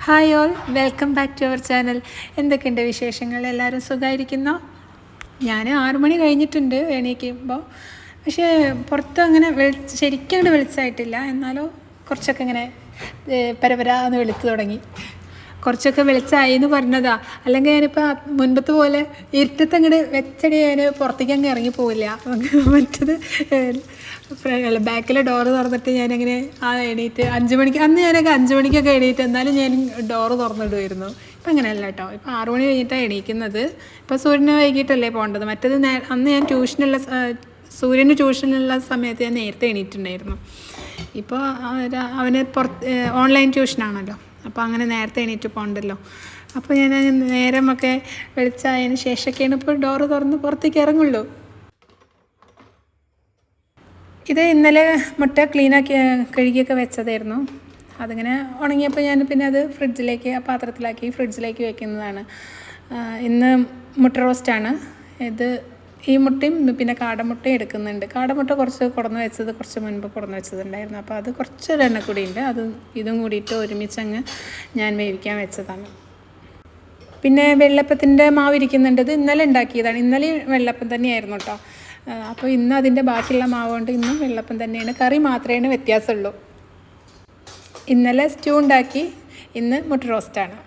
Hi all, welcome back to our channel. എന്തൊക്കെയുണ്ട് വിശേഷങ്ങൾ? എല്ലാവരും സുഖമായിരിക്കുന്നോ? ഞാൻ 6 മണി കഴിഞ്ഞിട്ടുണ്ട് എണീക്കുമ്പോൾ. പക്ഷേ പുറത്ത് അങ്ങനെ ശരിക്കും അങ്ങോട്ട് വെളിച്ചമായിട്ടില്ല. എന്നാലും കുറച്ചൊക്കെ ഇങ്ങനെ പരപരാന്ന് വെളുത്ത് തുടങ്ങി. കുറച്ചൊക്കെ വെളിച്ചമായി എന്ന് പറഞ്ഞതാ. അല്ലെങ്കിൽ ഞാനിപ്പോൾ മുൻപത്തെ പോലെ ഇരുട്ടത്ത് അങ്ങോട്ട് വെച്ചടി ഞാൻ പുറത്തേക്ക് അങ്ങ് ഇറങ്ങിപ്പോവില്ല. മറ്റത് ബാക്കിലെ ഡോറ് തുറന്നിട്ട് ഞാനങ്ങനെ എണീറ്റ് 5 മണിക്ക്, അന്ന് ഞാനൊക്കെ 5 മണിക്കൊക്കെ എണീറ്റ് എന്നാലും ഞാൻ ഡോറ് തുറന്നിടുമായിരുന്നു. ഇപ്പം അങ്ങനെയല്ല കേട്ടോ. ഇപ്പം 6 മണി കഴിഞ്ഞിട്ടാണ് എണീക്കുന്നത്. ഇപ്പോൾ സൂര്യന് വൈകിട്ടല്ലേ പോകേണ്ടത്. മറ്റത് അന്ന് ഞാൻ സൂര്യന് ട്യൂഷനുള്ള സമയത്ത് ഞാൻ നേരത്തെ എണീറ്റുണ്ടായിരുന്നു. ഇപ്പോൾ അവന് ഓൺലൈൻ ട്യൂഷനാണല്ലോ, അപ്പോൾ അങ്ങനെ നേരത്തെ എണീറ്റ് പോകണ്ടല്ലോ. അപ്പോൾ ഞാൻ നേരമൊക്കെ വെളിച്ചമായതിന് ശേഷമൊക്കെയാണ് ഇപ്പോൾ ഡോറ് തുറന്ന് പുറത്തേക്ക് ഇറങ്ങുള്ളൂ. ഇത് ഇന്നലെ മുട്ട ക്ലീനാക്കി കഴുകിയൊക്കെ വെച്ചതായിരുന്നു. അതിങ്ങനെ ഉണങ്ങിയപ്പോൾ ഞാൻ പിന്നെ അത് പാത്രത്തിലാക്കി ഫ്രിഡ്ജിലേക്ക് വെക്കുന്നതാണ്. ഇന്ന് മുട്ട റോസ്റ്റാണ്. ഈ മുട്ടയും പിന്നെ കാടമുട്ടയും എടുക്കുന്നുണ്ട്. കാടമുട്ട കുറച്ച് മുൻപ് കൊടുന്ന് വെച്ചതുണ്ടായിരുന്നു. അപ്പോൾ അത് കുറച്ചൊരെണ്ണ കൂടി ഉണ്ട്. ഇതും കൂടിയിട്ട് ഒരുമിച്ചങ്ങ് ഞാൻ വേവിക്കാൻ വെച്ചതാണ്. പിന്നെ വെള്ളപ്പത്തിൻ്റെ മാവ് ഇരിക്കുന്നുണ്ട്. ഇത് ഇന്നലെ ഉണ്ടാക്കിയതാണ്. ഇന്നലെ വെള്ളപ്പം തന്നെയായിരുന്നു കേട്ടോ. അപ്പോൾ ഇന്ന് അതിൻ്റെ ബാക്കിയുള്ള മാവ് കൊണ്ട് ഇന്നും വെള്ളപ്പം തന്നെയാണ്. കറി മാത്രമേ വ്യത്യാസമുള്ളൂ. ഇന്നലെ സ്റ്റൂ ഉണ്ടാക്കി, ഇന്ന് മുട്ട റോസ്റ്റാണ്.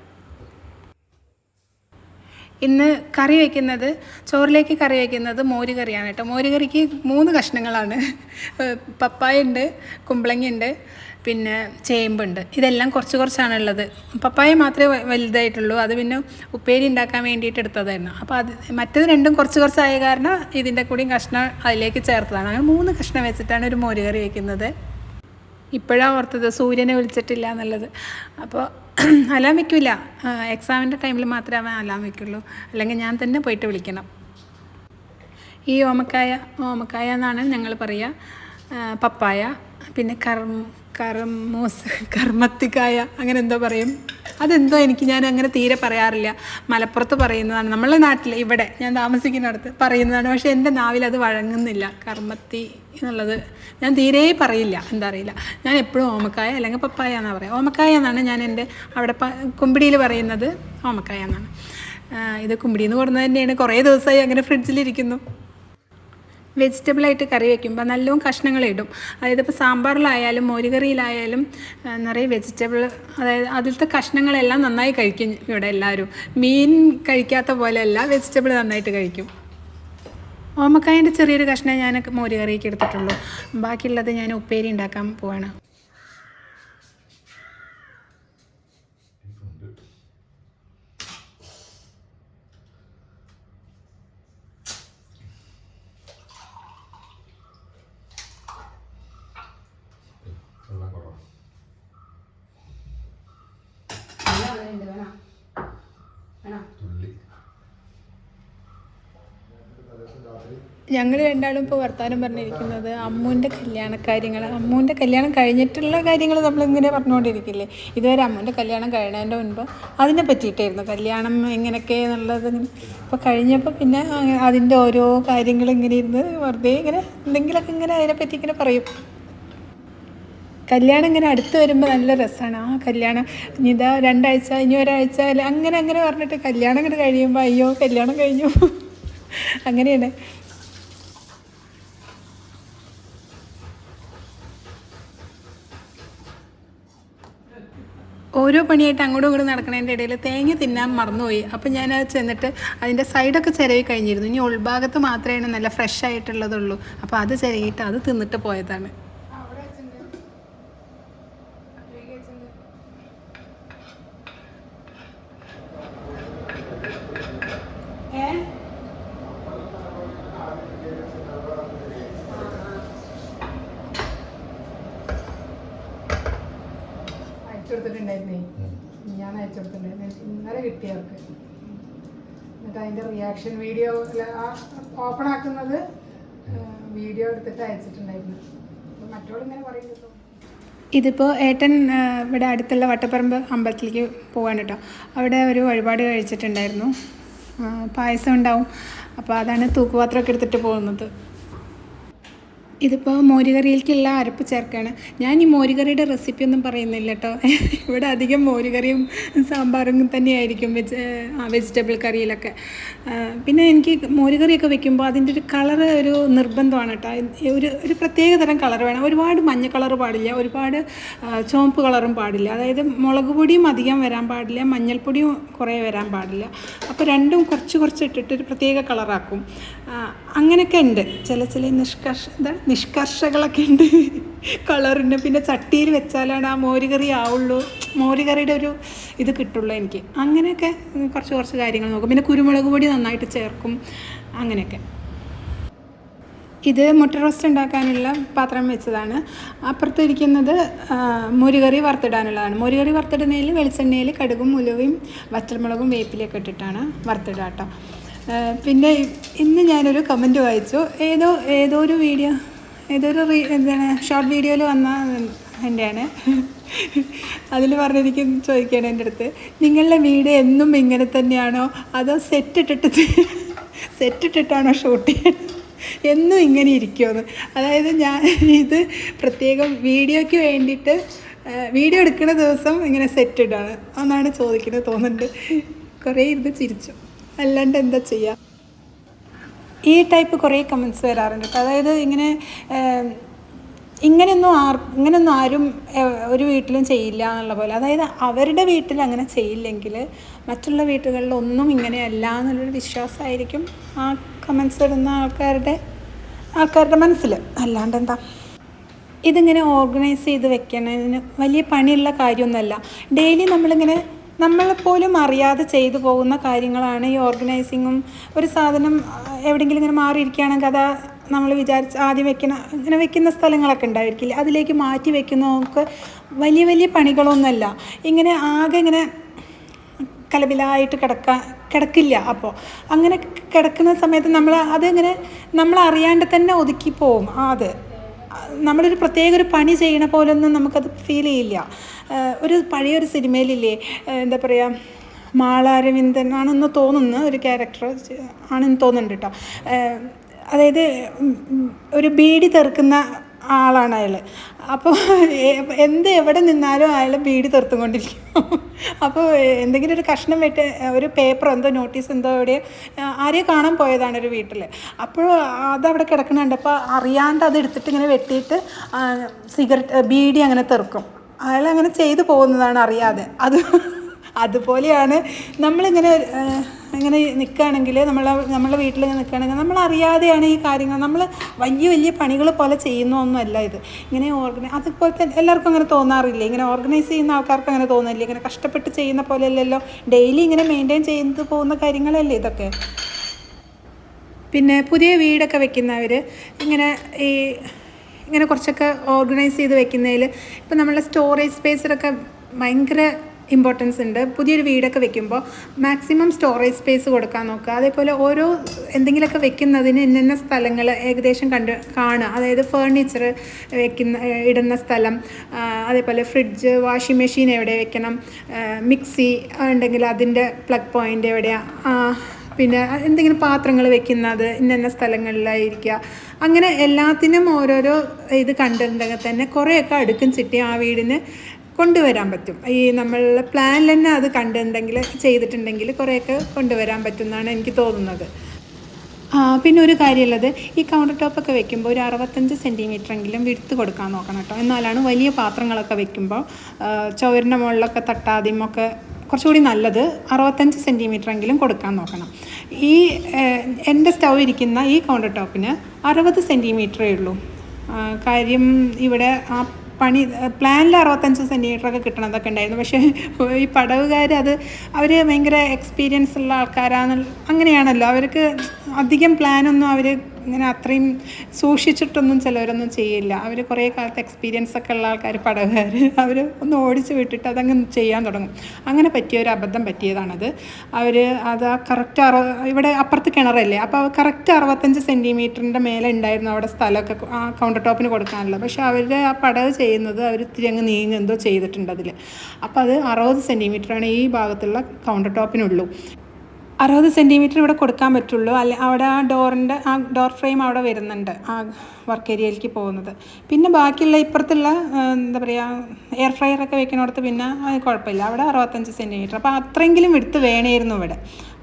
ഇന്ന് ചോറിലേക്ക് കറി വയ്ക്കുന്നത് മോര് കറിയാണ് കേട്ടോ. മോര് കറിക്ക് 3 കഷ്ണങ്ങളാണ്. പപ്പായ ഉണ്ട്, കുമ്പളങ്ങ ഉണ്ട്, പിന്നെ ചേമ്പുണ്ട്. ഇതെല്ലാം കുറച്ചാണുള്ളത്. പപ്പായ മാത്രമേ വലുതായിട്ടുള്ളൂ. അത് പിന്നെ ഉപ്പേരി ഉണ്ടാക്കാൻ വേണ്ടിയിട്ട് എടുത്തതായിരുന്നു. അപ്പോൾ മറ്റത് രണ്ടും കുറച്ചായ കാരണം ഇതിൻ്റെ കൂടിയും കഷ്ണം അതിലേക്ക് ചേർത്തതാണ്. അങ്ങനെ 3 കഷ്ണം വെച്ചിട്ടാണ് ഒരു മോര് കറി വയ്ക്കുന്നത്. ഇപ്പോഴാണ് ഓർത്തത് സൂര്യനെ വിളിച്ചിട്ടില്ല എന്നുള്ളത്. അപ്പോൾ അലാം വയ്ക്കില്ല. എക്സാമിൻ്റെ ടൈമിൽ മാത്രമേ അലാം വയ്ക്കുള്ളൂ. അല്ലെങ്കിൽ ഞാൻ തന്നെ പോയിട്ട് വിളിക്കണം. ഈ ഓമക്കായ എന്നാണ് ഞങ്ങൾ പറയുക. പപ്പായ, പിന്നെ കർമ്മത്തിക്കായ അങ്ങനെ എന്തോ പറയും. അതെന്തോ ഞാൻ അങ്ങനെ തീരെ പറയാറില്ല. മലപ്പുറത്ത് പറയുന്നതാണ്. നമ്മളെ നാട്ടിൽ ഇവിടെ ഞാൻ താമസിക്കുന്നിടത്ത് പറയുന്നതാണ്. പക്ഷേ എൻ്റെ നാവിൽ അത് വഴങ്ങുന്നില്ല. കർമ്മത്തി എന്നുള്ളത് ഞാൻ തീരെ പറയില്ല. എന്താ അറിയില്ല. ഞാൻ എപ്പോഴും ഓമക്കായ അല്ലെങ്കിൽ പപ്പായ എന്നാണ് പറയുക. ഓമക്കായ എന്നാണ് ഞാൻ എൻ്റെ അവിടെ കുമ്പിടിയിൽ പറയുന്നത്. ഓമക്കായ എന്നാണ്. ഇത് കുമ്പിടിയിൽ നിന്ന് കൊടുക്കുന്നത് തന്നെയാണ്. കുറേ ദിവസമായി അങ്ങനെ ഫ്രിഡ്ജിലിരിക്കുന്നു. വെജിറ്റബിളായിട്ട് കറി വയ്ക്കുമ്പോൾ നല്ലോണം കഷ്ണങ്ങളിടും. അതായത് ഇപ്പോൾ സാമ്പാറിലായാലും മോരുകറിയിലായാലും നിറയെ വെജിറ്റബിൾ, അതായത് അതിലത്തെ കഷ്ണങ്ങളെല്ലാം നന്നായി കഴിക്കും ഇവിടെ എല്ലാവരും. മീൻ കഴിക്കാത്ത പോലെയല്ല, വെജിറ്റബിൾ നന്നായിട്ട് കഴിക്കും. ഓമക്കായൻ്റെ ചെറിയൊരു കഷ്ണം ഞാൻ മോരുകറിക്ക് എടുത്തിട്ടുള്ളൂ. ബാക്കിയുള്ളത് ഞാൻ ഉപ്പേരി ഉണ്ടാക്കാൻ പോവാണ്. ഞങ്ങൾ രണ്ടാളും ഇപ്പോൾ വർത്തമാനം പറഞ്ഞിരിക്കുന്നത് അമ്മൂൻ്റെ അമ്മൂൻ്റെ കല്യാണം കഴിഞ്ഞിട്ടുള്ള കാര്യങ്ങൾ നമ്മളിങ്ങനെ പറഞ്ഞുകൊണ്ടിരിക്കില്ലേ. ഇതുവരെ അമ്മൂൻ്റെ കല്യാണം കഴിയുന്നതിൻ്റെ മുൻപ് അതിനെ പറ്റിയിട്ടായിരുന്നു. കല്യാണം എങ്ങനെയൊക്കെ എന്നുള്ളത് ഇപ്പോൾ കഴിഞ്ഞപ്പോൾ പിന്നെ അതിൻ്റെ ഓരോ കാര്യങ്ങൾ ഇങ്ങനെ ഇരുന്ന് വെറുതെ ഇങ്ങനെ എന്തെങ്കിലുമൊക്കെ ഇങ്ങനെ അതിനെപ്പറ്റി ഇങ്ങനെ പറയും. കല്യാണം ഇങ്ങനെ അടുത്ത് വരുമ്പോൾ നല്ല രസമാണ്. കല്യാണം ഇനി 2 ആഴ്ച, ഇനി 1 ആഴ്ച അങ്ങനെ പറഞ്ഞിട്ട് കല്യാണം ഇങ്ങനെ കഴിയുമ്പോൾ അയ്യോ കല്യാണം കഴിഞ്ഞു അങ്ങനെയാണ്. ഓരോ പണിയായിട്ട് അങ്ങോട്ടും ഇങ്ങോട്ടും നടക്കുന്നതിൻ്റെ ഇടയിൽ തേങ്ങ തിന്നാൻ മറന്നുപോയി. അപ്പോൾ ഞാനത് ചെന്നിട്ട് അതിൻ്റെ സൈഡൊക്കെ ചിരവി കഴിഞ്ഞിരുന്നു. ഇനി ഉൾഭാഗത്ത് മാത്രമേ നല്ല ഫ്രഷ് ആയിട്ടുള്ളതുള്ളൂ. അപ്പോൾ അത് ചിരകിയിട്ട് അത് തിന്നിട്ട് പോയതാണ്. അയച്ചുകൊടുത്തിട്ടുണ്ടായിരുന്നേ, ഞാൻ അയച്ചുകൊടുത്തിട്ടുണ്ടായിരുന്നു. ഇന്നലെ കിട്ടിയവർക്ക്. എന്നിട്ട് അതിൻ്റെ റിയാക്ഷൻ വീഡിയോ ഓപ്പൺ ആക്കുന്നത് വീഡിയോ എടുത്തിട്ട് അയച്ചിട്ടുണ്ടായിരുന്നു. അപ്പോൾ മറ്റോളിങ്ങനെ പറയുന്നത്, ഇതിപ്പോൾ ഏട്ടൻ ഇവിടെ അടുത്തുള്ള വട്ടപ്പറമ്പ് അമ്പലത്തിലേക്ക് പോകാൻ കേട്ടോ. അവിടെ ഒരു വഴിപാട് കഴിച്ചിട്ടുണ്ടായിരുന്നു. പായസം ഉണ്ടാവും. അപ്പോൾ അതാണ് തൂക്കുപാത്രമൊക്കെ എടുത്തിട്ട് പോകുന്നത്. ഇതിപ്പോൾ മോരുകറിയിലേക്കുള്ള അരപ്പ് ചേർക്കുകയാണ്. ഞാൻ ഈ മോരുകറിയുടെ റെസിപ്പി ഒന്നും പറയുന്നില്ല കേട്ടോ. ഇവിടെ അധികം മോരുകറിയും സാമ്പാറും തന്നെയായിരിക്കും വെജിറ്റബിൾ കറിയിലൊക്കെ. പിന്നെ എനിക്ക് മോരുകറിയൊക്കെ വെക്കുമ്പോൾ അതിൻ്റെ ഒരു കളറ് ഒരു നിർബന്ധമാണ് കേട്ടോ. ഒരു പ്രത്യേക തരം കളർ വേണം. ഒരുപാട് മഞ്ഞ കളറ് പാടില്ല, ഒരുപാട് ചുവപ്പ് കളറും പാടില്ല. അതായത് മുളക് പൊടിയും അധികം വരാൻ പാടില്ല, മഞ്ഞൾപ്പൊടിയും കുറേ വരാൻ പാടില്ല. അപ്പോൾ രണ്ടും കുറച്ച് കുറച്ച് ഇട്ടിട്ട് ഒരു പ്രത്യേക കളറാക്കും. അങ്ങനെയൊക്കെ ഉണ്ട്. ചില നിഷ്കർഷകളൊക്കെ ഉണ്ട് കളറിന്. പിന്നെ ചട്ടിയിൽ വെച്ചാലാണ് ആ മോരുകറി ആവുള്ളൂ, മോരുകറിയുടെ ഒരു ഇത് കിട്ടുള്ളൂ എനിക്ക്. അങ്ങനെയൊക്കെ കുറച്ച് കാര്യങ്ങൾ നോക്കും. പിന്നെ കുരുമുളക് പൊടി നന്നായിട്ട് ചേർക്കും, അങ്ങനെയൊക്കെ. ഇത് മുട്ട റോസ്റ്റ് ഉണ്ടാക്കാനുള്ള പാത്രം വെച്ചതാണ്. അപ്പുറത്ത് ഇരിക്കുന്നത് മോരുകറി വറുത്തിടാനുള്ളതാണ്. മോരുകറി വറുത്തിടുന്നതിൽ വെളിച്ചെണ്ണയിൽ കടുകും ഉലുവയും വറ്റൽമുളകും വേപ്പിലൊക്കെ ഇട്ടിട്ടാണ് വറുത്തിടുക കേട്ടോ. പിന്നെ ഇന്ന് ഞാനൊരു കമൻറ്റ് വായിച്ചു. ഏതോ ഒരു വീഡിയോ, എന്താണ് ഷോർട്ട് വീഡിയോയിൽ വന്ന എൻ്റെയാണ്. അതിൽ പറഞ്ഞെനിക്ക് ചോദിക്കുകയാണ് എൻ്റെ അടുത്ത്, നിങ്ങളുടെ വീഡിയോ എന്നും ഇങ്ങനെ തന്നെയാണോ അതോ സെറ്റിട്ടിട്ടാണോ ഷൂട്ട് ചെയ്യുന്നത്, എന്നും ഇങ്ങനെ ഇരിക്കുമെന്ന്. അതായത് ഞാൻ ഇത് പ്രത്യേകം വീഡിയോയ്ക്ക് വേണ്ടിയിട്ട് വീഡിയോ എടുക്കുന്ന ദിവസം ഇങ്ങനെ സെറ്റ് ഇടാണ് എന്നാണ് ചോദിക്കുന്നത് തോന്നുന്നുണ്ട്. കുറേ ഇരുന്ന് ചിരിച്ചു, അല്ലാണ്ട് എന്താ ചെയ്യുക. ഈ ടൈപ്പ് കുറേ കമൻറ്റ്സ് വരാറുണ്ട്. അതായത് ഇങ്ങനെയൊന്നും ആരും ഒരു വീട്ടിലും ചെയ്യില്ല എന്നുള്ള പോലെ. അതായത് അവരുടെ വീട്ടിൽ അങ്ങനെ ചെയ്യില്ലെങ്കിൽ മറ്റുള്ള വീട്ടുകളിലൊന്നും ഇങ്ങനെയല്ല എന്നുള്ളൊരു വിശ്വാസമായിരിക്കും ആ കമൻറ്റ്സ് ഇടുന്ന ആൾക്കാരുടെ മനസ്സിൽ. അല്ലാണ്ട് എന്താ, ഇതിങ്ങനെ ഓർഗനൈസ് ചെയ്ത് വെക്കണതിന് വലിയ പണിയുള്ള കാര്യമൊന്നുമല്ല. ഡെയിലി നമ്മളെപ്പോലും അറിയാതെ ചെയ്തു പോകുന്ന കാര്യങ്ങളാണ് ഈ ഓർഗനൈസിങ്ങും. ഒരു സാധനം എവിടെയെങ്കിലും ഇങ്ങനെ മാറിയിരിക്കുകയാണെങ്കിൽ അത് നമ്മൾ വിചാരിച്ച് ആദ്യം വെക്കുന്ന സ്ഥലങ്ങളൊക്കെ ഉണ്ടായിരിക്കില്ല, അതിലേക്ക് മാറ്റി വെക്കുന്നതൊക്കെ വലിയ പണികളൊന്നുമല്ല. ആകെ കലബിലായിട്ട് കിടക്കില്ല. അപ്പോൾ അങ്ങനെ കിടക്കുന്ന സമയത്ത് നമ്മൾ അറിയാണ്ട് തന്നെ ഒതുക്കി പോവും. നമ്മളൊരു പ്രത്യേക ഒരു പണി ചെയ്യണ പോലൊന്നും നമുക്കത് ഫീൽ ചെയ്യില്ല. ഒരു പഴയൊരു സിനിമയിലില്ലേ, എന്താ പറയുക, മാളാരവിന്ദൻ ആണെന്ന് തോന്നുന്ന ഒരു ക്യാരക്ടർ ആണെന്ന് തോന്നുന്നുണ്ട് കേട്ടോ. അതായത് ഒരു ബീഡി തെറുക്കുന്ന ആളാണ് അയാൾ. അപ്പോൾ എവിടെ നിന്നാലും അയാൾ ബീഡി തെറുത്തുകൊണ്ടിരിക്കും. അപ്പോൾ എന്തെങ്കിലും ഒരു കഷ്ണം ഒരു പേപ്പറോ എന്തോ നോട്ടീസ് എന്തോ ആരെയും കാണാൻ പോയതാണ് ഒരു വീട്ടിൽ. അപ്പോൾ അതവിടെ കിടക്കണുണ്ട്. അപ്പോൾ അറിയാണ്ട് അത് എടുത്തിട്ട് ഇങ്ങനെ വെട്ടിയിട്ട് ബീഡി അങ്ങനെ തെറുക്കും. അയാൾ അങ്ങനെ ചെയ്തു പോകുന്നതാണ് അറിയാതെ. അതുപോലെയാണ് നമ്മളിങ്ങനെ നിൽക്കുകയാണെങ്കിൽ, നമ്മളെ വീട്ടിൽ നിൽക്കുകയാണെങ്കിൽ നമ്മളറിയാതെയാണ് ഈ കാര്യങ്ങൾ നമ്മൾ വലിയ പണികൾ പോലെ ചെയ്യുന്നൊന്നുമല്ല ഇത്. അതുപോലെ തന്നെ എല്ലാവർക്കും അങ്ങനെ തോന്നാറില്ലേ? ഇങ്ങനെ ഓർഗനൈസ് ചെയ്യുന്ന ആൾക്കാർക്ക് അങ്ങനെ തോന്നില്ലേ? ഇങ്ങനെ കഷ്ടപ്പെട്ട് ചെയ്യുന്ന പോലെ അല്ലല്ലോ, ഡെയിലി ഇങ്ങനെ മെയിൻറ്റെയിൻ ചെയ്ത് പോകുന്ന കാര്യങ്ങളല്ലേ ഇതൊക്കെ. പിന്നെ പുതിയ വീടൊക്കെ വെക്കുന്നവർ ഇങ്ങനെ കുറച്ചൊക്കെ ഓർഗനൈസ് ചെയ്ത് വെക്കുന്നതിൽ ഇപ്പം നമ്മളെ സ്റ്റോറേജ് സ്പേസിലൊക്കെ ഭയങ്കര ഇമ്പോർട്ടൻസ് ഉണ്ട്. പുതിയൊരു വീടൊക്കെ വെക്കുമ്പോൾ മാക്സിമം സ്റ്റോറേജ് സ്പേസ് കൊടുക്കാൻ നോക്കുക. അതേപോലെ എന്തെങ്കിലുമൊക്കെ വെക്കുന്നതിന് ഇന്ന സ്ഥലങ്ങൾ ഏകദേശം കാണുക. അതായത് ഫേർണിച്ചർ ഇടുന്ന സ്ഥലം, അതേപോലെ ഫ്രിഡ്ജ്, വാഷിംഗ് മെഷീൻ എവിടെ വെക്കണം, മിക്സി ഉണ്ടെങ്കിൽ അതിൻ്റെ പ്ലഗ് പോയിൻ്റ് എവിടെയാണ്, പിന്നെ എന്തെങ്കിലും പാത്രങ്ങൾ വെക്കുന്നത് ഇന്ന സ്ഥലങ്ങളിലായിരിക്കുക. അങ്ങനെ എല്ലാത്തിനും ഓരോരോ ഇത് കണ്ടിട്ടുണ്ടെങ്കിൽ തന്നെ കുറേയൊക്കെ അടുക്കും ചിട്ടി ആ വീടിന് കൊണ്ടുവരാൻ പറ്റും. നമ്മളുടെ പ്ലാനിൽ തന്നെ അത് ചെയ്തിട്ടുണ്ടെങ്കിൽ കുറേയൊക്കെ കൊണ്ടുവരാൻ പറ്റും എന്നാണ് എനിക്ക് തോന്നുന്നത്. പിന്നെ ഒരു കാര്യമുള്ളത്, ഈ കൗണ്ടർ ടോപ്പൊക്കെ വെക്കുമ്പോൾ ഒരു 65 സെൻറ്റിമീറ്ററെങ്കിലും വിടുത്ത് കൊടുക്കാൻ നോക്കണം കേട്ടോ. എന്നാലാണ് വലിയ പാത്രങ്ങളൊക്കെ വെക്കുമ്പോൾ ചുവരിൻ്റെ മുകളിലൊക്കെ തട്ടാതെയും ഒക്കെ കുറച്ചുകൂടി നല്ലത്. 65 സെൻറ്റിമീറ്ററെങ്കിലും കൊടുക്കാൻ നോക്കണം. എൻ്റെ സ്റ്റൗ ഇരിക്കുന്ന ഈ കൗണ്ടർ ടോപ്പിന് 60 സെൻറ്റിമീറ്ററേ ഉള്ളൂ. കാര്യം ഇവിടെ പ്ലാനിൽ 65 സെൻറ്റിമീറ്ററൊക്കെ കിട്ടണതൊക്കെ ഉണ്ടായിരുന്നു. പക്ഷേ ഈ പടവുകാർ അവർ ഭയങ്കര എക്സ്പീരിയൻസ് ഉള്ള അങ്ങനെയാണല്ലോ. അവർക്ക് അധികം പ്ലാനൊന്നും ഇങ്ങനെ അത്രയും സൂക്ഷിച്ചിട്ടൊന്നും ചിലവരൊന്നും ചെയ്യില്ല. അവർ കുറേ കാലത്ത് എക്സ്പീരിയൻസ് ഒക്കെ ഉള്ള ആൾക്കാർ, പടവുകാർ, അവർ ഒന്ന് ഓടിച്ച് വിട്ടിട്ട് അതങ്ങ് ചെയ്യാൻ തുടങ്ങും. അങ്ങനെ ഒരു അബദ്ധം പറ്റിയതാണത്. അത് കറക്റ്റ് ഇവിടെ അപ്പുറത്ത് കിണറല്ലേ, അപ്പോൾ കറക്റ്റ് 65 സെൻറ്റിമീറ്ററിൻ്റെ മേലെ ഉണ്ടായിരുന്നു അവിടെ സ്ഥലമൊക്കെ ആ കൗണ്ടർ ടോപ്പിന് കൊടുക്കാനുള്ളത്. പക്ഷേ അവരുടെ ആ പടവ് ചെയ്യുന്നത് അവർ ഇത്തിരി അങ്ങ് നീങ്ങെന്തോ ചെയ്തിട്ടുണ്ട് അതിൽ. അപ്പോൾ അത് 60 സെൻറ്റിമീറ്ററാണ് ഈ ഭാഗത്തുള്ള കൗണ്ടർ ടോപ്പിനുള്ളൂ. 60 സെൻറ്റിമീറ്റർ ഇവിടെ കൊടുക്കാൻ പറ്റുള്ളൂ. അല്ലെ അവിടെ ആ ഡോറിൻ്റെ ആ ഡോർ ഫ്രെയിം അവിടെ വരുന്നുണ്ട്, ആ വർക്ക് ഏരിയയിലേക്ക് പോകുന്നത്. പിന്നെ ബാക്കിയുള്ള ഇപ്പുറത്തുള്ള എന്താ പറയുക എയർ ഫ്രയറൊക്കെ വെക്കുന്നിടത്ത് പിന്നെ അത് കുഴപ്പമില്ല, അവിടെ 65 സെൻറ്റിമീറ്റർ. അപ്പോൾ അത്രയെങ്കിലും എടുത്ത് വേണമായിരുന്നു ഇവിടെ.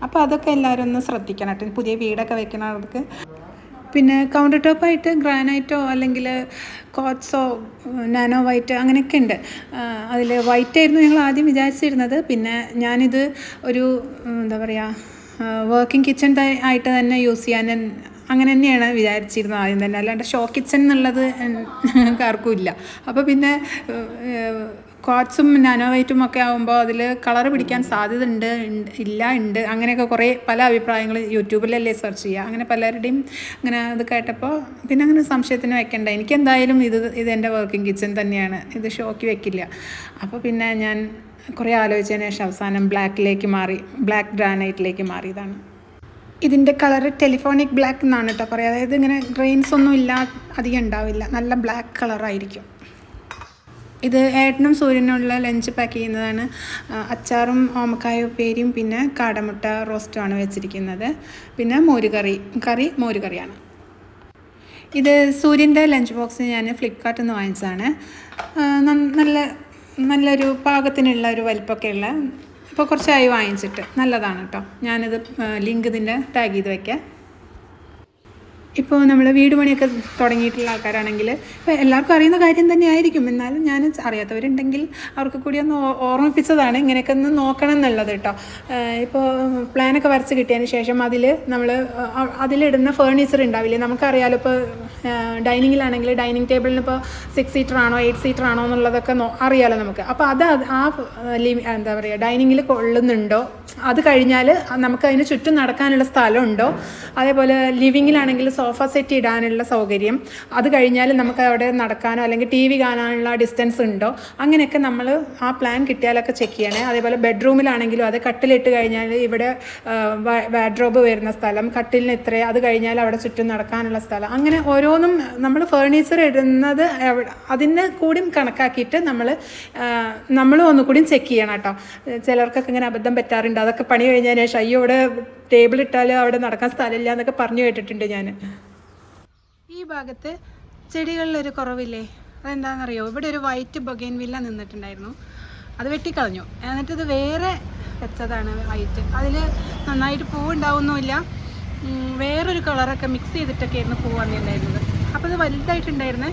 അപ്പോൾ അതൊക്കെ എല്ലാവരും ഒന്ന് ശ്രദ്ധിക്കണം കേട്ടോ, പുതിയ വീടൊക്കെ വെക്കുന്നവർക്ക്. പിന്നെ കൗണ്ടർ ടോപ്പായിട്ട് ഗ്രാനൈറ്റോ അല്ലെങ്കിൽ കോട്ട്സോ നാനോ വൈറ്റ് അങ്ങനെയൊക്കെ ഉണ്ട്. അതിൽ വൈറ്റ് ആയിരുന്നു ഞങ്ങൾ ആദ്യം വിചാരിച്ചിരുന്നത്. പിന്നെ ഞാനിത് ഒരു എന്താ പറയുക വർക്കിംഗ് കിച്ചൺ ആയിട്ട് തന്നെ യൂസ് ചെയ്യാൻ അങ്ങനെ തന്നെയാണ് വിചാരിച്ചിരുന്നത് ആദ്യം തന്നെ, അല്ലാണ്ട് ഷോ കിച്ചൺ എന്നുള്ളത് ആർക്കും ഇല്ല. അപ്പോൾ പിന്നെ ക്വാർട്സും നാനോ വൈറ്റും ഒക്കെ ആകുമ്പോൾ അതിൽ കളർ പിടിക്കാൻ സാധ്യത ഉണ്ട് അങ്ങനെയൊക്കെ കുറേ പല അഭിപ്രായങ്ങൾ യൂട്യൂബിലല്ലേ സെർച്ച് ചെയ്യുക. അങ്ങനെ പലരുടെയും അങ്ങനെ അത് കേട്ടപ്പോൾ പിന്നെ അങ്ങനെ സംശയത്തിന് വെക്കണ്ട, എനിക്കെന്തായാലും ഇതെൻ്റെ വർക്കിംഗ് കിച്ചൺ തന്നെയാണ്, ഇത് ഷോക്ക് വെക്കില്ല. അപ്പോൾ പിന്നെ ഞാൻ കുറേ ആലോചിച്ചതിന് ശേഷം അവസാനം ബ്ലാക്ക് ഗ്രാനൈറ്റിലേക്ക് മാറിയതാണ്. ഇതിൻ്റെ കളറ് ടെലിഫോണിക് ബ്ലാക്ക് എന്നാണ് കേട്ടോ പറയുക. അതായത് ഇങ്ങനെ ഗ്രെയിൻസ് ഒന്നും അധികം ഉണ്ടാവില്ല, നല്ല ബ്ലാക്ക് കളറായിരിക്കും. ഇത് ഏട്ടനും സൂര്യനുള്ള ലഞ്ച് പാക്ക് ചെയ്യുന്നതാണ്. അച്ചാറും ഓമക്കായ ഉപ്പേരിയും പിന്നെ കാടമുട്ട റോസ്റ്റുമാണ് വെച്ചിരിക്കുന്നത്. പിന്നെ മോരുകറിയാണ്. ഇത് സൂര്യൻ്റെ ലഞ്ച് ബോക്സ് ഞാൻ ഫ്ലിപ്കാർട്ടിൽ നിന്ന് വാങ്ങിച്ചതാണ്. നല്ലൊരു പാകത്തിനുള്ള ഒരു വലിപ്പമൊക്കെയുള്ള, ഇപ്പോൾ കുറച്ചായി വാങ്ങിച്ചിട്ട്, നല്ലതാണ് കേട്ടോ. ഞാനിത് ലിങ്ക് ഇതിൻ്റെ ടാഗ് ചെയ്ത് വയ്ക്കാം. ഇപ്പോൾ നമ്മൾ വീട് പണിയൊക്കെ തുടങ്ങിയിട്ടുള്ള ആൾക്കാരാണെങ്കിൽ ഇപ്പോൾ എല്ലാവർക്കും അറിയുന്ന കാര്യം തന്നെ ആയിരിക്കും, എന്നാലും ഞാൻ അറിയാത്തവരുണ്ടെങ്കിൽ അവർക്ക് കൂടി ഒന്ന് ഓർമ്മിപ്പിച്ചതാണ് ഇങ്ങനെയൊക്കെ ഒന്ന് നോക്കണം എന്നുള്ളത് കേട്ടോ. ഇപ്പോൾ പ്ലാനൊക്കെ വരച്ച് കിട്ടിയതിന് ശേഷം അതിലിടുന്ന ഫേർണിച്ചർ ഉണ്ടാവില്ലേ, നമുക്കറിയാലോ. ഇപ്പോൾ ഡൈനിങ്ങിലാണെങ്കിൽ ഡൈനിങ് ടേബിളിന് ഇപ്പോൾ 6 സീറ്റർ ആണോ 8 സീറ്റർ ആണോ എന്നുള്ളതൊക്കെ അറിയാലോ നമുക്ക്. അപ്പോൾ എന്താ പറയുക ഡൈനിങ്ങിൽ കൊള്ളുന്നുണ്ടോ, അത് കഴിഞ്ഞാൽ നമുക്കതിന് ചുറ്റും നടക്കാനുള്ള സ്ഥലമുണ്ടോ, അതേപോലെ ലിവിങ്ങിലാണെങ്കിൽ സോഫ സെറ്റ് ഇടാനുള്ള സൗകര്യം, അത് കഴിഞ്ഞാൽ നമുക്ക് അവിടെ നടക്കാനോ അല്ലെങ്കിൽ TV കാണാനുള്ള ഡിസ്റ്റൻസ് ഉണ്ടോ, അങ്ങനെയൊക്കെ നമ്മൾ ആ പ്ലാൻ കിട്ടിയാലൊക്കെ ചെക്ക് ചെയ്യണേ. അതേപോലെ ബെഡ്റൂമിലാണെങ്കിലും അത് കട്ടിലിട്ട് കഴിഞ്ഞാൽ ഇവിടെ വാർഡ്രോബ് വരുന്ന സ്ഥലം, കട്ടിലിന് ഇത്രേ, അത് കഴിഞ്ഞാൽ അവിടെ ചുറ്റും നടക്കാനുള്ള സ്ഥലം, അങ്ങനെ ഓരോന്നും നമ്മൾ ഫേർണിച്ചർ ഇടുന്നത് അതിന് കൂടി കണക്കാക്കിയിട്ട് നമ്മൾ ഒന്നുകൂടി ചെക്ക് ചെയ്യണം കേട്ടോ. ചിലർക്കൊക്കെ ഇങ്ങനെ അബദ്ധം പറ്റാറുണ്ട്, അതൊക്കെ പണി കഴിഞ്ഞതിന് ശേഷം അയ്യോ ഇവിടെ ടേബിൾ ഇട്ടാൽ അവിടെ നടക്കാൻ സ്ഥലമില്ല എന്നൊക്കെ പറഞ്ഞു കേട്ടിട്ടുണ്ട് ഞാൻ. ഈ ഭാഗത്ത് ചെടികളിലൊരു കുറവില്ലേ, അതെന്താണെന്നറിയോ, ഇവിടെ ഒരു വൈറ്റ് ബൊഗൈൻവില്ല നിന്നിട്ടുണ്ടായിരുന്നു, അത് വെട്ടിക്കളഞ്ഞു. എന്നിട്ടിത് വേറെ വെച്ചതാണ് വൈറ്റ്, അതിൽ നന്നായിട്ട് പൂവുണ്ടാവുന്നുമില്ല, വേറൊരു കളറൊക്കെ മിക്സ് ചെയ്തിട്ടൊക്കെ ആയിരുന്നു പൂ വന്നിട്ടുണ്ടായിരുന്നത്. അപ്പോൾ ഇത് വലുതായിട്ടുണ്ടായിരുന്നേ,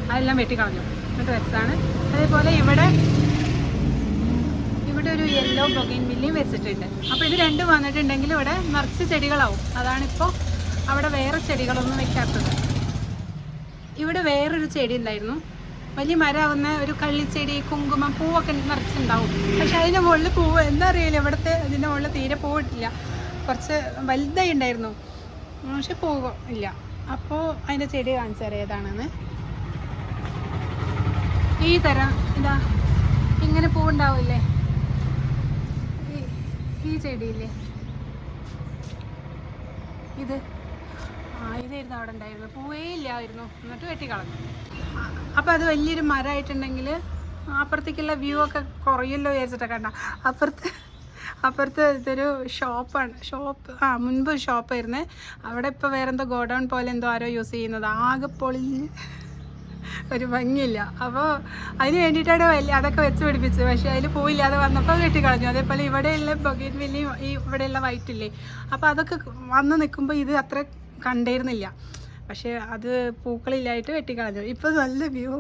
അതെല്ലാം വെട്ടിക്കളഞ്ഞു, എന്നിട്ട് വെച്ചതാണ്. അതേപോലെ ഇവിടെ ഒരു യെല്ലോ ബൊഗൈൻവില്ലയും വെച്ചിട്ടുണ്ട്. അപ്പോൾ ഇത് രണ്ടും വന്നിട്ടുണ്ടെങ്കിൽ ഇവിടെ നിറച്ച് ചെടികളാവും. അതാണിപ്പോൾ അവിടെ വേറെ ചെടികളൊന്നും വെക്കാത്തത്. ഇവിടെ വേറൊരു ചെടി ഉണ്ടായിരുന്നു, വലിയ മരമാവുന്ന ഒരു കള്ളിച്ചെടി, കുങ്കുമം, പൂവൊക്കെ നിറച്ചുണ്ടാവും. പക്ഷെ അതിൻ്റെ മുകളിൽ പൂവ് എന്താ അറിയില്ല, ഇവിടുത്തെ ഇതിൻ്റെ മുകളിൽ തീരെ പൂവിട്ടില്ല. കുറച്ച് വലുതായി ഉണ്ടായിരുന്നു, പക്ഷെ പൂവ് ഇല്ല. അപ്പോൾ അതിൻ്റെ ചെടി കാണിച്ചു തരാം ഏതാണെന്ന്. ഈ തരം ഇതാ ഇങ്ങനെ പൂവുണ്ടാവില്ലേ, ഈ ചെടിയില്ലേ, ഇതായിരുന്നു അവിടെ ഉണ്ടായിരുന്നു, പൂവേ ഇല്ലായിരുന്നു, എന്നിട്ട് വെട്ടിക്കളഞ്ഞു. അപ്പോൾ അത് വലിയൊരു മരമായിട്ടുണ്ടെങ്കിൽ അപ്പുറത്തേക്കുള്ള വ്യൂ ഒക്കെ കുറയല്ലോ വിചാരിച്ചിട്ടൊക്കെ കണ്ട. അപ്പുറത്ത് ഇതൊരു മുൻപ് ഷോപ്പായിരുന്നു, അവിടെ ഇപ്പോൾ വേറെന്തോ ഗോഡൗൺ പോലെ എന്തോ ആരോ യൂസ് ചെയ്യുന്നത്, ആകെ പൊളിഞ്ഞ് ഒരു ഭംഗിയില്ല. അപ്പോൾ അതിന് വേണ്ടിയിട്ടാണ് അതൊക്കെ വെച്ച് പിടിപ്പിച്ചത്. പക്ഷേ അതിൽ പൂവില്ലാതെ വന്നപ്പോൾ വെട്ടിക്കളഞ്ഞു. അതേപോലെ ഇവിടെയുള്ള ബൊഗൈൻവില്ലയും ഇവിടെയുള്ള വൈറ്റില്ലേ, അപ്പോൾ അതൊക്കെ വന്ന് നിൽക്കുമ്പോൾ ഇത് അത്ര കണ്ടിരുന്നില്ല, പക്ഷേ അത് പൂക്കളില്ലായിട്ട് വെട്ടിക്കളഞ്ഞു. ഇപ്പോൾ നല്ല വ്യൂ.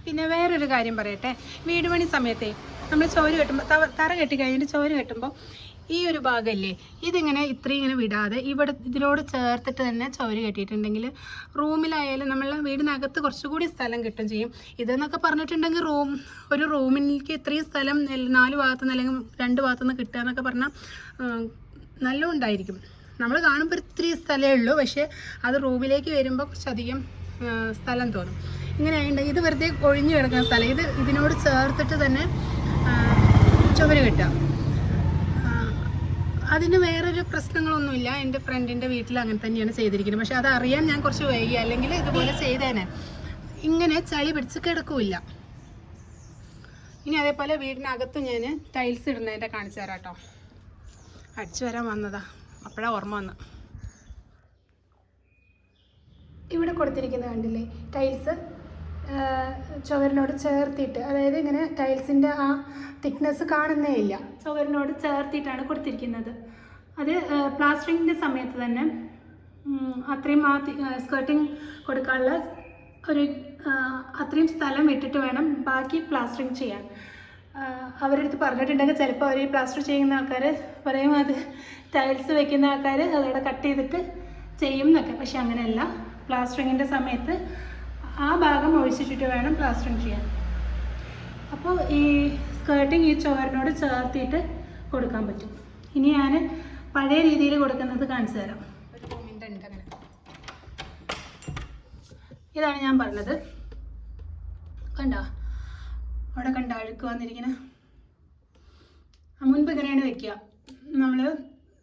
പിന്നെ വേറൊരു കാര്യം പറയട്ടെ, വീട് പണി സമയത്തെ നമ്മൾ ചോര് കെട്ടുമ്പോൾ തറ കെട്ടി കഴിഞ്ഞിട്ട് ചോര് കെട്ടുമ്പോൾ ഈ ഒരു ഭാഗമല്ലേ, ഇതിങ്ങനെ ഇത്രയും ഇങ്ങനെ വിടാതെ ഇതിനോട് ചേർത്തിട്ട് തന്നെ ചോര് കെട്ടിയിട്ടുണ്ടെങ്കിൽ റൂമിലായാലും നമ്മളെ വീടിനകത്ത് കുറച്ചുകൂടി സ്ഥലം കിട്ടും ചെയ്യും. ഇതെന്നൊക്കെ പറഞ്ഞിട്ടുണ്ടെങ്കിൽ ഒരു റൂമിലേക്ക് ഇത്രയും സ്ഥലം 4 ഭാഗത്തുനിന്ന് അല്ലെങ്കിൽ 2 ഭാഗത്തുനിന്ന് കിട്ടുക എന്നൊക്കെ പറഞ്ഞാൽ നല്ല ഉണ്ടായിരിക്കും. നമ്മൾ കാണുമ്പോൾ ഇത്തിരി സ്ഥലമേ ഉള്ളൂ, പക്ഷേ അത് റൂമിലേക്ക് വരുമ്പോൾ കുറച്ചധികം സ്ഥലം തോന്നും. ഇങ്ങനെ ആയിട്ടുണ്ടെങ്കിൽ ഇത് വെറുതെ ഒഴിഞ്ഞു കിടക്കുന്ന സ്ഥലം, ഇതിനോട് ചേർത്തിട്ട് തന്നെ ചുവര് കെട്ടുക. അതിന് വേറൊരു പ്രശ്നങ്ങളൊന്നുമില്ല. എൻ്റെ ഫ്രണ്ടിൻ്റെ വീട്ടിൽ അങ്ങനെ തന്നെയാണ് ചെയ്തിരിക്കുന്നത്. പക്ഷെ അത് അറിയാൻ ഞാൻ കുറച്ച് വൈകി, അല്ലെങ്കിൽ ഇതുപോലെ ചെയ്തേനെ. ഇങ്ങനെ ചളി പിടിച്ച് കിടക്കില്ല. ഇനി അതേപോലെ വീടിനകത്ത് ഞാൻ ടൈൽസ് ഇടുന്നതിൻ്റെ കാണിച്ചു തരാം കേട്ടോ. അടിച്ചു വരാൻ വന്നതാ, അപ്പോഴാണ് ഓർമ്മ വന്നത്. ഇവിടെ കൊടുത്തിരിക്കുന്നത് കണ്ടില്ലേ, ടൈൽസ് ചുവരിനോട് ചേർത്തിട്ട്, അതായത് ഇങ്ങനെ ടൈൽസിൻ്റെ ആ തിക്നെസ് കാണുന്നേ ഇല്ല, ചുവരിനോട് ചേർത്തിട്ടാണ് കൊടുത്തിരിക്കുന്നത്. അത് പ്ലാസ്റ്ററിങ്ങിൻ്റെ സമയത്ത് തന്നെ അത്രയും സ്കേർട്ടിങ് കൊടുക്കാനുള്ള ഒരു അത്രയും സ്ഥലം വിട്ടിട്ട് വേണം ബാക്കി പ്ലാസ്റ്ററിങ് ചെയ്യാൻ. അവരടുത്ത് പറഞ്ഞിട്ടുണ്ടെങ്കിൽ ചിലപ്പോൾ അവർ ഈ പ്ലാസ്റ്റർ ചെയ്യുന്ന ആൾക്കാർ പറയും അത് ടൈൽസ് വെക്കുന്ന ആൾക്കാർ അതവിടെ കട്ട് ചെയ്തിട്ട് ചെയ്യും എന്നൊക്കെ. പക്ഷെ അങ്ങനെയല്ല, പ്ലാസ്റ്ററിങ്ങിൻ്റെ സമയത്ത് ആ ഭാഗം ഒഴിച്ചിട്ടിട്ട് വേണം പ്ലാസ്റ്ററിങ് ചെയ്യാൻ. അപ്പോൾ ഈ സ്കേർട്ടിങ് ഈ ചുവരിനോട് ചേർത്തിട്ട് കൊടുക്കാൻ പറ്റും. ഇനി ഞാൻ പഴയ രീതിയിൽ കൊടുക്കുന്നത് കാണിച്ചു തരാം. ഒരു റൂമിൻ്റെ ഉണ്ട് അങ്ങനെ. ഇതാണ് ഞാൻ പറഞ്ഞത്, കണ്ടോ അവിടെ കണ്ട അഴുക്ക് വന്നിരിക്കണേ. മുൻപ് ഇങ്ങനെയാണ് വെക്കുക. നമ്മൾ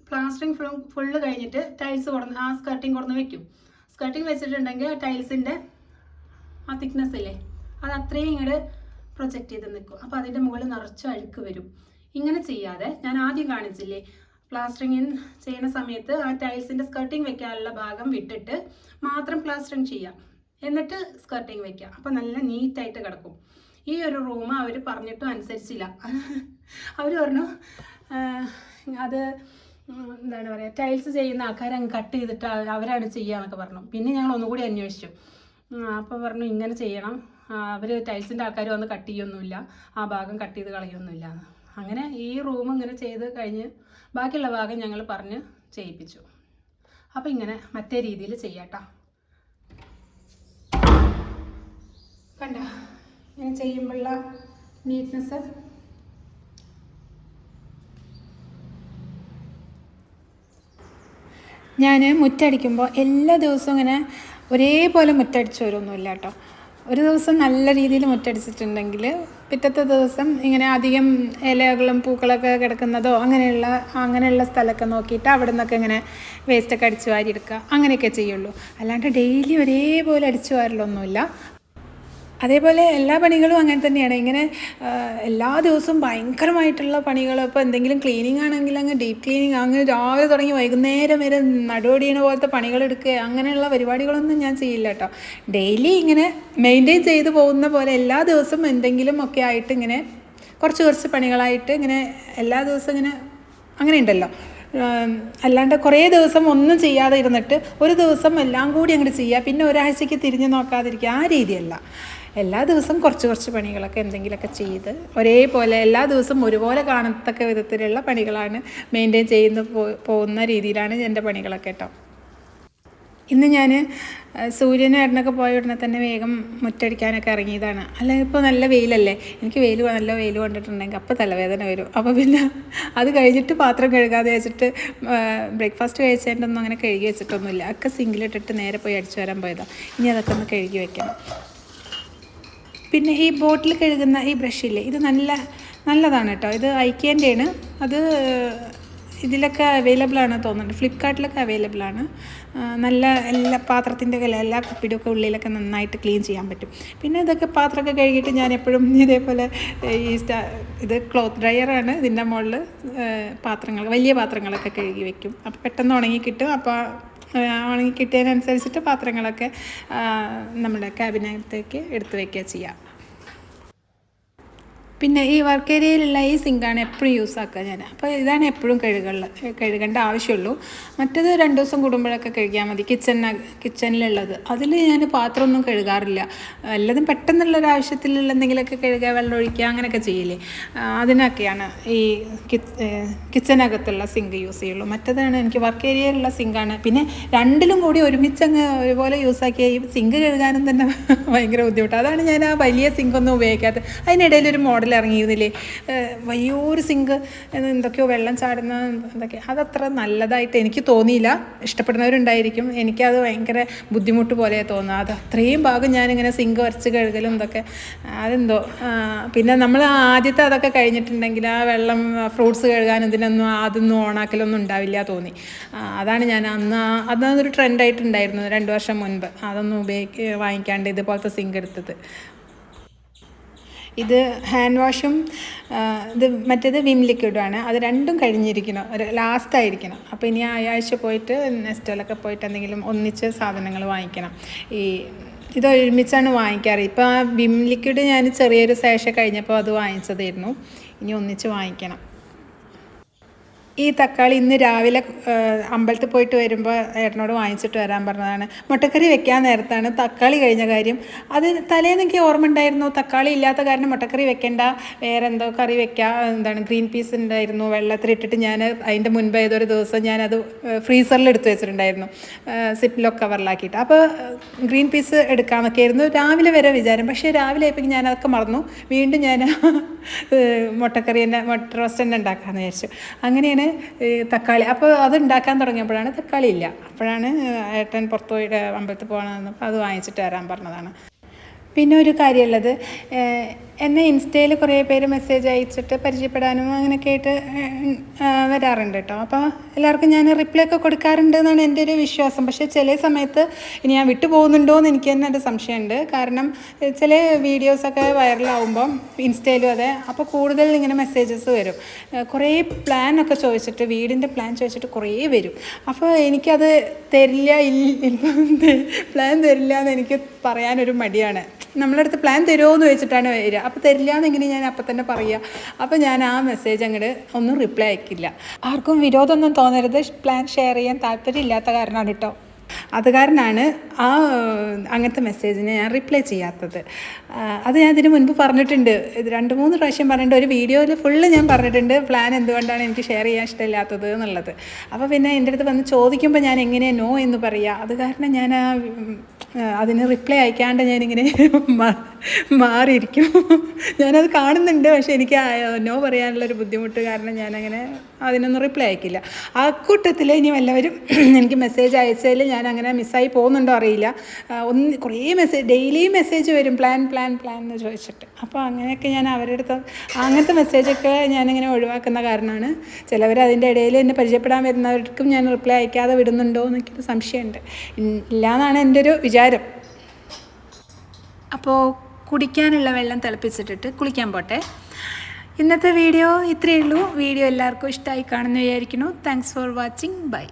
പ്ലാസ്റ്ററിങ് ഫുള്ള് കഴിഞ്ഞിട്ട് ടൈൽസ് കൊടുന്ന് ആ സ്കർട്ടിങ് കൊടുന്ന് വെക്കും. സ്കർട്ടിങ് വെച്ചിട്ടുണ്ടെങ്കിൽ ആ ടൈൽസിൻ്റെ ആ തിക്നെസ് ഇല്ലേ, അത് അത്രയും ഇങ്ങോട്ട് പ്രൊജക്റ്റ് ചെയ്ത് നിൽക്കും. അപ്പോൾ അതിൻ്റെ മുകളിൽ നിറച്ച് അഴുക്ക് വരും. ഇങ്ങനെ ചെയ്യാതെ ഞാൻ ആദ്യം കാണിച്ചില്ലേ, പ്ലാസ്റ്ററിങ് ചെയ്യുന്ന സമയത്ത് ആ ടൈൽസിൻ്റെ സ്കർട്ടിങ് വെക്കാനുള്ള ഭാഗം വിട്ടിട്ട് മാത്രം പ്ലാസ്റ്ററിങ് ചെയ്യാം, എന്നിട്ട് സ്കർട്ടിങ് വെക്കുക. അപ്പോൾ നല്ല നീറ്റായിട്ട് കിടക്കും. ഈ ഒരു റൂം അവർ പറഞ്ഞിട്ടും അനുസരിച്ചില്ല. അവർ പറഞ്ഞു അത് എന്താണ് പറയുക, ടൈൽസ് ചെയ്യുന്ന ആൾക്കാരെ അങ്ങ് കട്ട് ചെയ്തിട്ട് അവരാണ് ചെയ്യുക എന്നൊക്കെ പറഞ്ഞു. പിന്നെ ഞങ്ങൾ ഒന്നുകൂടി അന്വേഷിച്ചു. അപ്പോൾ പറഞ്ഞു ഇങ്ങനെ ചെയ്യണം, അവർ ടൈൽസിൻ്റെ ആൾക്കാർ വന്ന് കട്ട് ചെയ്യൊന്നുമില്ല, ആ ഭാഗം കട്ട് ചെയ്ത് കളയൊന്നുമില്ല എന്ന്. അങ്ങനെ ഈ റൂം ഇങ്ങനെ ചെയ്ത് കഴിഞ്ഞ് ബാക്കിയുള്ള ഭാഗം ഞങ്ങൾ പറഞ്ഞ് ചെയ്യിപ്പിച്ചു. അപ്പോൾ ഇങ്ങനെ മറ്റേ രീതിയിൽ ചെയ്യാട്ടോ. കണ്ട ഇങ്ങനെ ചെയ്യുമ്പോഴുള്ള നീറ്റ്നെസ്. ഞാൻ മുറ്റടിക്കുമ്പോൾ എല്ലാ ദിവസവും ഇങ്ങനെ ഒരേപോലെ മുറ്റടിച്ച് വരുമൊന്നുമില്ല കേട്ടോ. ഒരു ദിവസം നല്ല രീതിയിൽ മുറ്റടിച്ചിട്ടുണ്ടെങ്കിൽ പിറ്റത്തെ ദിവസം ഇങ്ങനെ അധികം ഇലകളും പൂക്കളൊക്കെ കിടക്കുന്നതോ അങ്ങനെയുള്ള സ്ഥലമൊക്കെ നോക്കിയിട്ട് അവിടെ നിന്നൊക്കെ ഇങ്ങനെ വേസ്റ്റൊക്കെ അടിച്ചു വാരിയെടുക്കുക, അങ്ങനെയൊക്കെ ചെയ്യുള്ളൂ. അല്ലാണ്ട് ഡെയിലി ഒരേപോലെ അടിച്ചു വാരലൊന്നുമില്ല. അതേപോലെ എല്ലാ പണികളും അങ്ങനെ തന്നെയാണ്. ഇങ്ങനെ എല്ലാ ദിവസവും ഭയങ്കരമായിട്ടുള്ള പണികൾ, ഇപ്പോൾ എന്തെങ്കിലും ക്ലീനിങ് ആണെങ്കിൽ അങ്ങ് ഡീപ്പ് ക്ലീനിങ്, അങ്ങനെ രാവിലെ തുടങ്ങി വൈകുന്നേരം വരെ നടുവടിയണ പോലത്തെ പണികളെടുക്കുക, അങ്ങനെയുള്ള പരിപാടികളൊന്നും ഞാൻ ചെയ്യില്ല കേട്ടോ. ഡെയിലി ഇങ്ങനെ മെയിൻറ്റെയിൻ ചെയ്ത് പോകുന്ന പോലെ എല്ലാ ദിവസവും എന്തെങ്കിലും ഒക്കെ ആയിട്ട് ഇങ്ങനെ കുറച്ച് പണികളായിട്ട് ഇങ്ങനെ എല്ലാ ദിവസവും ഇങ്ങനെ അങ്ങനെ ഉണ്ടല്ലോ. അല്ലാണ്ട് കുറേ ദിവസം ഒന്നും ചെയ്യാതെ ഇരുന്നിട്ട് ഒരു ദിവസം എല്ലാം കൂടി അങ്ങോട്ട് ചെയ്യുക, പിന്നെ ഒരാഴ്ചയ്ക്ക് തിരിഞ്ഞ് നോക്കാതിരിക്കുക, ആ രീതിയല്ല. എല്ലാ ദിവസവും കുറച്ച് പണികളൊക്കെ എന്തെങ്കിലുമൊക്കെ ചെയ്ത് ഒരേപോലെ എല്ലാ ദിവസവും ഒരുപോലെ കാണത്തക്ക വിധത്തിലുള്ള പണികളാണ് മെയിൻറ്റെയിൻ ചെയ്യുന്ന പോകുന്ന രീതിയിലാണ് എൻ്റെ പണികളൊക്കെ കേട്ടോ. ഇന്ന് ഞാൻ സൂര്യനേട്ടനൊക്കെ പോയ ഉടനെ തന്നെ വേഗം മുറ്റടിക്കാനൊക്കെ ഇറങ്ങിയതാണ്. അല്ലെങ്കിൽ ഇപ്പോൾ നല്ല വെയിലല്ലേ, എനിക്ക് നല്ല വെയിൽ കൊണ്ടിട്ടുണ്ടെങ്കിൽ അപ്പോൾ തലവേദന വരും. അപ്പോൾ പിന്നെ അത് കഴിഞ്ഞിട്ട് പാത്രം കഴുകാതെ വെച്ചിട്ട് ബ്രേക്ക്ഫാസ്റ്റ് കഴിച്ചതിൻ്റെയൊന്നും അങ്ങനെ കഴുകി വെച്ചിട്ടൊന്നുമില്ല. ഒക്കെ സിങ്കിലിട്ടിട്ട് നേരെ പോയി അടിച്ചു വരാൻ പോയതാണ്. ഇനി അതൊക്കെ ഒന്ന് കഴുകി വെക്കണം. പിന്നെ ഈ ബോട്ടിൽ കഴുകുന്ന ഈ ബ്രഷില്ലേ, ഇത് നല്ലതാണ് കേട്ടോ. ഇത് ഐക്കേൻ്റെയാണ്. അത് ഇതിലൊക്കെ അവൈലബിളാണ് തോന്നുന്നുണ്ട്, ഫ്ലിപ്കാർട്ടിലൊക്കെ അവൈലബിളാണ്. നല്ല എല്ലാ പാത്രത്തിൻ്റെ എല്ലാ കുപ്പിയുടെ ഒക്കെ ഉള്ളിലൊക്കെ നന്നായിട്ട് ക്ലീൻ ചെയ്യാൻ പറ്റും. പിന്നെ ഇതൊക്കെ പാത്രമൊക്കെ കഴുകിയിട്ട് ഞാൻ എപ്പോഴും ഇതേപോലെ ഇത് ക്ലോത്ത് ഡ്രയറാണ്, ഇതിൻ്റെ മുകളിൽ വലിയ പാത്രങ്ങളൊക്കെ കഴുകി വെക്കും. അപ്പോൾ പെട്ടെന്ന് ഉണങ്ങി കിട്ടും. അപ്പോൾ ഉണങ്ങി കിട്ടിയതിനനുസരിച്ചിട്ട് പാത്രങ്ങളൊക്കെ നമ്മുടെ ക്യാബിനകത്തേക്ക് എടുത്ത് വയ്ക്കുക ചെയ്യാം. പിന്നെ ഈ വർക്ക് ഏരിയയിലുള്ള ഈ സിങ്കാണ് എപ്പോഴും യൂസ് ആക്കുക ഞാൻ. അപ്പോൾ ഇതാണ് എപ്പോഴും കഴുകേണ്ട ആവശ്യമുള്ളൂ. മറ്റേത് 2 ദിവസം കൂടുമ്പോഴൊക്കെ കഴുകിയാൽ മതി. കിച്ചണിലുള്ളത് അതിൽ ഞാൻ പാത്രമൊന്നും കഴുകാറില്ല. വല്ലതും പെട്ടെന്നുള്ളൊരാവശ്യത്തിലുള്ള എന്തെങ്കിലുമൊക്കെ കഴുകുക, വെള്ളം ഒഴിക്കുക, അങ്ങനെയൊക്കെ ചെയ്യില്ലേ, അതിനൊക്കെയാണ് ഈ കിച്ചനകത്തുള്ള സിങ്ക് യൂസ് ചെയ്യുള്ളൂ. മറ്റേതാണ് എനിക്ക് വർക്ക് ഏരിയയിലുള്ള സിങ്കാണ്. പിന്നെ രണ്ടിലും കൂടി ഒരുമിച്ചങ്ങ് ഒരുപോലെ യൂസാക്കിയ ഈ സിങ്ക് കഴുകാനും തന്നെ ഭയങ്കര ബുദ്ധിമുട്ടാണ്. അതാണ് ഞാൻ ആ വലിയ സിങ്കൊന്നും ഉപയോഗിക്കാത്തത്. അതിനിടയിലൊരു മോഡൽ ഇറങ്ങിയിരുന്നില്ലേ, വലിയൊരു സിങ്ക്, എന്തൊക്കെയോ വെള്ളം ചാടുന്ന എന്തൊക്കെ, അതത്ര നല്ലതായിട്ട് എനിക്ക് തോന്നിയില്ല. ഇഷ്ടപ്പെടുന്നവരുണ്ടായിരിക്കും, എനിക്കത് ഭയങ്കര ബുദ്ധിമുട്ട് പോലെ തോന്നുക. അത് അത്രയും ഭാഗം ഞാനിങ്ങനെ സിങ്ക് വരച്ച് കഴുകലും ഇതൊക്കെ അതെന്തോ. പിന്നെ നമ്മൾ ആദ്യത്തെ അതൊക്കെ കഴിഞ്ഞിട്ടുണ്ടെങ്കിൽ ആ വെള്ളം ഫ്രൂട്ട്സ് കഴുകാനും അതൊന്നും ഓണാക്കലൊന്നും ഉണ്ടാവില്ല തോന്നി. അതാണ് ഞാൻ അതൊരു ട്രെൻഡായിട്ടുണ്ടായിരുന്നു 2 വർഷം മുൻപ്. അതൊന്നും വാങ്ങിക്കാണ്ട് ഇതുപോലത്തെ സിങ്ക് എടുത്തത്. ഇത് ഹാൻഡ് വാഷും ഇത് മറ്റേത് വിം ലിക്വിഡുമാണ്. അത് രണ്ടും കഴിഞ്ഞിരിക്കണം, ഒരു ലാസ്റ്റായിരിക്കണം. അപ്പോൾ ഇനി ആഴ്ച പോയിട്ട് നെസ്റ്റോലൊക്കെ പോയിട്ട് എന്തെങ്കിലും ഒന്നിച്ച് സാധനങ്ങൾ വാങ്ങിക്കണം. ഇത് ഒരുമിച്ചാണ് വാങ്ങിക്കാറ്. ഇപ്പോൾ ആ വിം ലിക്വിഡ് ഞാൻ ചെറിയൊരു സാഷ കഴിഞ്ഞപ്പോൾ അത് വാങ്ങിച്ചതായിരുന്നു. ഇനി ഒന്നിച്ച് വാങ്ങിക്കണം. ഈ തക്കാളി ഇന്ന് രാവിലെ അമ്പലത്തിൽ പോയിട്ട് വരുമ്പോൾ ഏട്ടനോട് വാങ്ങിച്ചിട്ട് വരാൻ പറഞ്ഞതാണ്. മുട്ടക്കറി വെക്കാൻ നേരത്താണ് തക്കാളി കഴിഞ്ഞ കാര്യം. അത് തലേന്ന് എനിക്ക് ഓർമ്മ ഉണ്ടായിരുന്നു, തക്കാളി ഇല്ലാത്ത കാരണം മുട്ടക്കറി വെക്കേണ്ട, വേറെ എന്തോ കറി വെക്കുക, ഗ്രീൻ പീസ് ഉണ്ടായിരുന്നു വെള്ളത്തിലിട്ടിട്ട്. ഞാൻ അതിൻ്റെ മുൻപ് ഏതൊരു ദിവസം ഞാനത് ഫ്രീസറിൽ എടുത്ത് വെച്ചിട്ടുണ്ടായിരുന്നു, സിപ്ലോക്ക് കവറിലാക്കിയിട്ട്. അപ്പോൾ ഗ്രീൻ പീസ് എടുക്കാമെന്നൊക്കെ ആയിരുന്നു രാവിലെ വരെ വിചാരം. പക്ഷേ രാവിലെ ആയപ്പോൾ ഞാനതൊക്കെ മറന്നു. വീണ്ടും ഞാൻ മുട്ടക്കറി തന്നെ, മുട്ട റോസ്റ്റ് തന്നെ ഉണ്ടാക്കാമെന്ന് വിചാരിച്ചു. അങ്ങനെയാണ് തക്കാളി. അപ്പോൾ അത് ഉണ്ടാക്കാൻ തുടങ്ങിയപ്പോഴാണ് തക്കാളി ഇല്ല. അപ്പോഴാണ് ഏട്ടൻ പുറത്ത് പോയിട്ട് അമ്പലത്തിൽ പോകണമെന്ന്, അപ്പോൾ അത് വാങ്ങിച്ചിട്ട് വരാൻ പറഞ്ഞതാണ്. പിന്നെ ഒരു കാര്യമുള്ളത്, എന്നെ ഇൻസ്റ്റയിൽ കുറേ പേര് മെസ്സേജ് അയച്ചിട്ട് പരിചയപ്പെടാനും അങ്ങനെയൊക്കെ ആയിട്ട് വരാറുണ്ട് കേട്ടോ. അപ്പോൾ എല്ലാവർക്കും ഞാൻ റിപ്ലൈ ഒക്കെ കൊടുക്കാറുണ്ട് എന്നാണ് എൻ്റെ ഒരു വിശ്വാസം. പക്ഷേ ചില സമയത്ത് ഇനി ഞാൻ വിട്ടു പോകുന്നുണ്ടോ എന്ന് എനിക്ക് തന്നെ ഒരു സംശയമുണ്ട്. കാരണം ചില വീഡിയോസൊക്കെ വൈറലാവുമ്പം ഇൻസ്റ്റയിലും അതെ, അപ്പോൾ കൂടുതൽ ഇങ്ങനെ മെസ്സേജസ് വരും. കുറേ പ്ലാനൊക്കെ ചോദിച്ചിട്ട്, വീടിൻ്റെ പ്ലാൻ ചോദിച്ചിട്ട് കുറേ വരും. അപ്പോൾ എനിക്കത് തരില്ല, പ്ലാൻ തരില്ല എന്ന് എനിക്ക് പറയാനൊരു മടിയാണ്. നമ്മളടുത്ത് പ്ലാൻ തരുമോ എന്ന് ചോദിച്ചിട്ടാണ് വരിക. അപ്പോൾ തരില്ല എന്നെങ്ങനെ ഞാൻ അപ്പം തന്നെ പറയുക. അപ്പോൾ ഞാൻ ആ മെസ്സേജ് അങ്ങോട്ട് ഒന്നും റിപ്ലൈ അയക്കില്ല. ആർക്കും വിരോധമൊന്നും തോന്നരുത്, പ്ലാൻ ഷെയർ ചെയ്യാൻ താല്പര്യമില്ലാത്ത കാരണമാണ് കേട്ടോ. അത് കാരണമാണ് അങ്ങനത്തെ മെസ്സേജിന് ഞാൻ റിപ്ലൈ ചെയ്യാത്തത്. അത് ഞാൻ ഇതിന് മുൻപ് പറഞ്ഞിട്ടുണ്ട്, ഇത് 2-3 പ്രാവശ്യം പറഞ്ഞിട്ടുണ്ട്. ഒരു വീഡിയോയിൽ ഫുള്ള് ഞാൻ പറഞ്ഞിട്ടുണ്ട് പ്ലാൻ എന്തുകൊണ്ടാണ് എനിക്ക് ഷെയർ ചെയ്യാൻ ഇഷ്ടമില്ലാത്തത് എന്നുള്ളത്. അപ്പോൾ പിന്നെ എൻ്റെ അടുത്ത് വന്ന് ചോദിക്കുമ്പോൾ ഞാൻ എങ്ങനെയാണ് നോ എന്ന് പറയുക. അത് കാരണം ഞാൻ അതിന് റിപ്ലൈ അയക്കാണ്ട് ഞാനിങ്ങനെ മാറിയിരിക്കും. ഞാനത് കാണുന്നുണ്ട്, പക്ഷേ എനിക്ക് നോ പറയാനുള്ളൊരു ബുദ്ധിമുട്ട് കാരണം ഞാനങ്ങനെ അതിനൊന്നും റിപ്ലൈ അയക്കില്ല. ആ കൂട്ടത്തിൽ ഇനി വല്ലവരും എനിക്ക് മെസ്സേജ് അയച്ചതിൽ ഞാൻ അങ്ങനെ മിസ്സായി പോകുന്നുണ്ടോ അറിയില്ല. കുറേ ഡെയിലി മെസ്സേജ് വരും, പ്ലാൻ എന്ന് ചോദിച്ചിട്ട്. അപ്പോൾ അങ്ങനെയൊക്കെ ഞാൻ അവരുടെ അടുത്ത് അങ്ങനത്തെ മെസ്സേജൊക്കെ ഞാനിങ്ങനെ ഒഴിവാക്കുന്ന കാരണമാണ്. ചിലവർ അതിൻ്റെ ഇടയിൽ എന്നെ പരിചയപ്പെടാൻ വരുന്നവർക്കും ഞാൻ റിപ്ലൈ അയക്കാതെ വിടുന്നുണ്ടോ എന്നൊക്കെ സംശയമുണ്ട്. ഇല്ലയെന്നാണ് എൻ്റെ ഒരു വിചാരം. അപ്പോൾ കുടിക്കാനുള്ള വെള്ളം തിളപ്പിച്ചിട്ടിട്ട് കുളിക്കാൻ പോട്ടെ. ഇന്നത്തെ വീഡിയോ ഇത്രയേ ഉള്ളൂ. വീഡിയോ എല്ലാവർക്കും ഇഷ്ടമായി കാണുമെന്ന് വിചാരിക്കുന്നു. Thanks for watching. ബൈ.